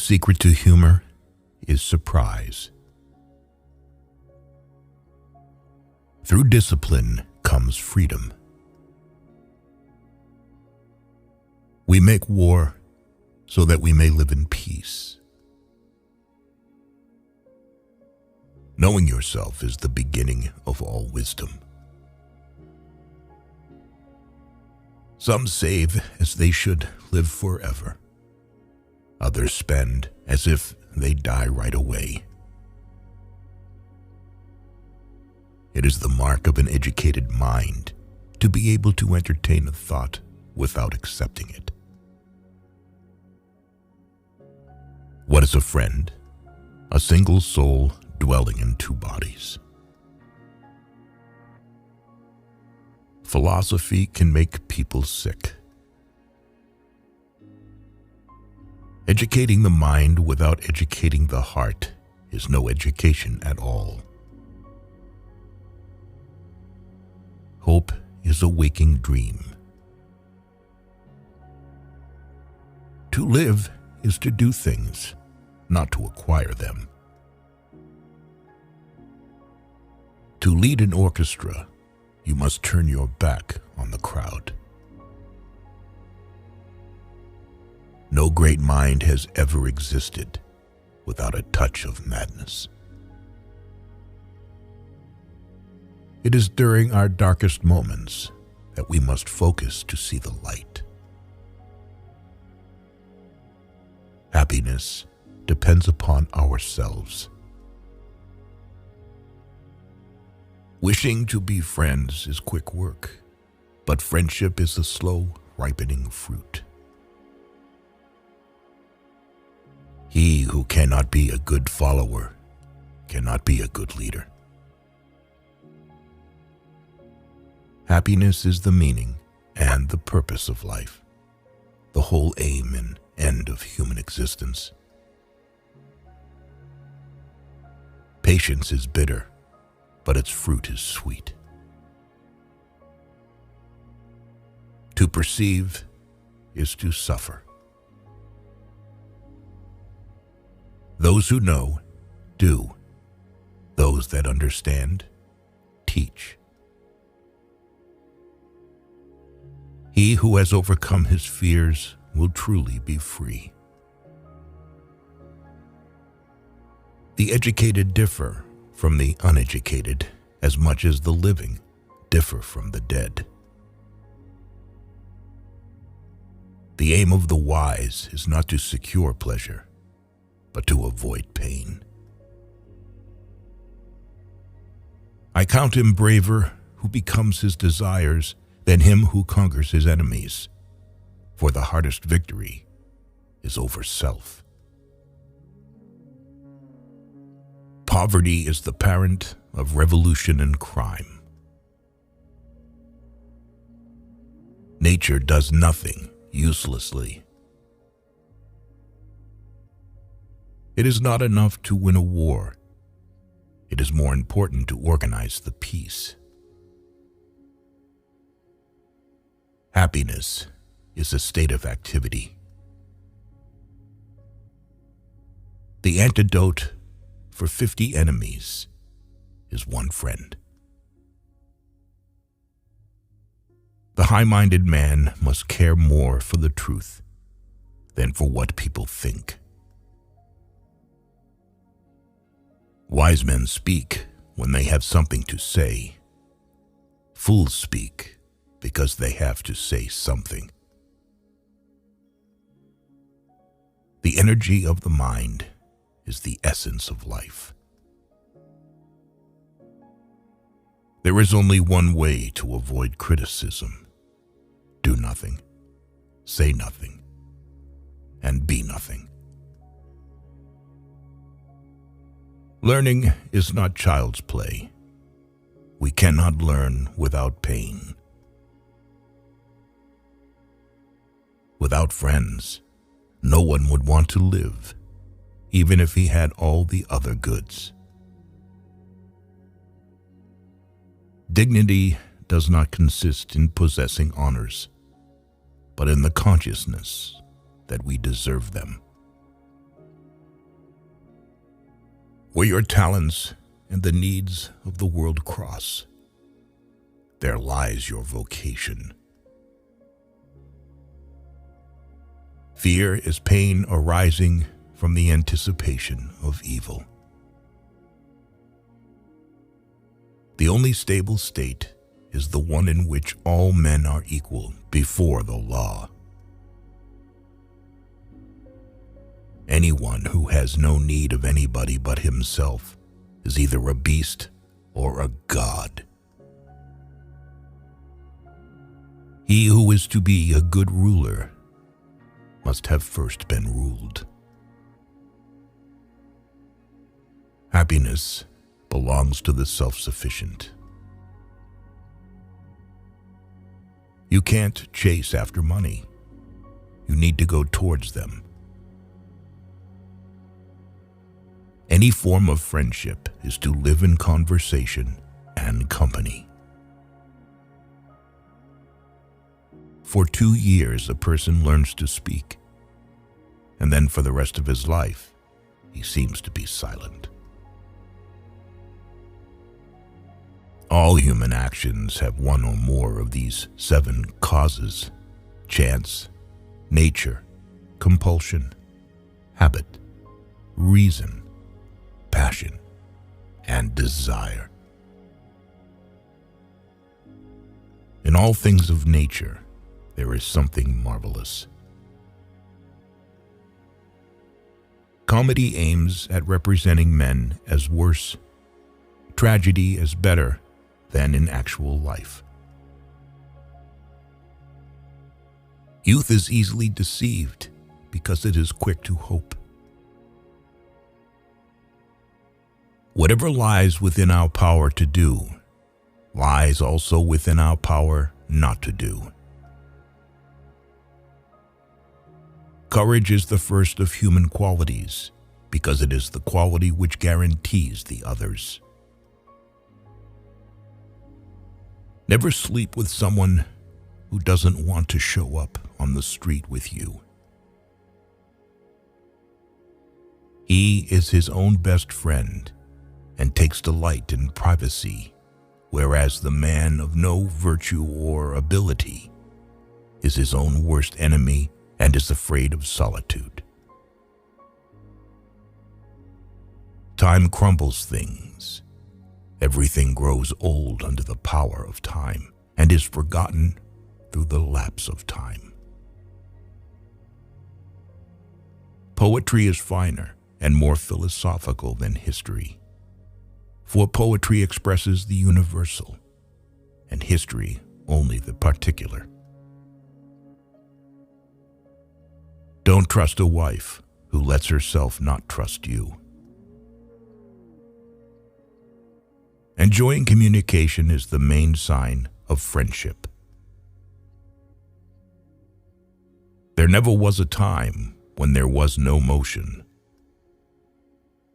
secret to humor is surprise. Through discipline comes freedom. We make war so that we may live in peace. Knowing yourself is the beginning of all wisdom. Some save as they should live forever. Others spend as if they die right away. It is the mark of an educated mind to be able to entertain a thought without accepting it. What is a friend? A single soul dwelling in two bodies. Philosophy can make people sick. Educating the mind without educating the heart is no education at all. Hope is a waking dream. To live is to do things, not to acquire them. To lead an orchestra, you must turn your back on the crowd. No great mind has ever existed without a touch of madness. It is during our darkest moments that we must focus to see the light. Happiness depends upon ourselves. Wishing to be friends is quick work, but friendship is a slow, ripening fruit. He who cannot be a good follower cannot be a good leader. Happiness is the meaning and the purpose of life, the whole aim and end of human existence. Patience is bitter, but its fruit is sweet. To perceive is to suffer. Those who know, do. Those that understand, teach. He who has overcome his fears will truly be free. The educated differ from the uneducated as much as the living differ from the dead. The aim of the wise is not to secure pleasure, but to avoid pain. I count him braver who becomes his desires than him who conquers his enemies, for the hardest victory is over self. Poverty is the parent of revolution and crime. Nature does nothing uselessly. It is not enough to win a war. It is more important to organize the peace. Happiness is a state of activity. The antidote for 50 enemies is one friend. The high-minded man must care more for the truth than for what people think. Wise men speak when they have something to say. Fools speak because they have to say something. The energy of the mind is the essence of life. There is only one way to avoid criticism. Do nothing, say nothing, and be nothing. Learning is not child's play. We cannot learn without pain. Without friends, no one would want to live, even if he had all the other goods. Dignity does not consist in possessing honors, but in the consciousness that we deserve them. Where your talents and the needs of the world cross, there lies your vocation. Fear is pain arising from the anticipation of evil. The only stable state is the one in which all men are equal before the law. Anyone who has no need of anybody but himself is either a beast or a god. He who is to be a good ruler must have first been ruled. Happiness belongs to the self-sufficient. You can't chase after money. You need to go towards them. Any form of friendship is to live in conversation and company. For 2 years, a person learns to speak, and then for the rest of his life, he seems to be silent. All human actions have one or more of these 7 causes: chance, nature, compulsion, habit, reason, passion, and desire. In all things of nature, there is something marvelous. Comedy aims at representing men as worse, tragedy as better than in actual life. Youth is easily deceived because it is quick to hope. Whatever lies within our power to do, lies also within our power not to do. Courage is the first of human qualities because it is the quality which guarantees the others. Never sleep with someone who doesn't want to show up on the street with you. He is his own best friend and takes delight in privacy, whereas the man of no virtue or ability is his own worst enemy and is afraid of solitude. Time crumbles things. Everything grows old under the power of time and is forgotten through the lapse of time. Poetry is finer and more philosophical than history, for poetry expresses the universal and history only the particular. Don't trust a wife who lets herself not trust you. Enjoying communication is the main sign of friendship. There never was a time when there was no motion,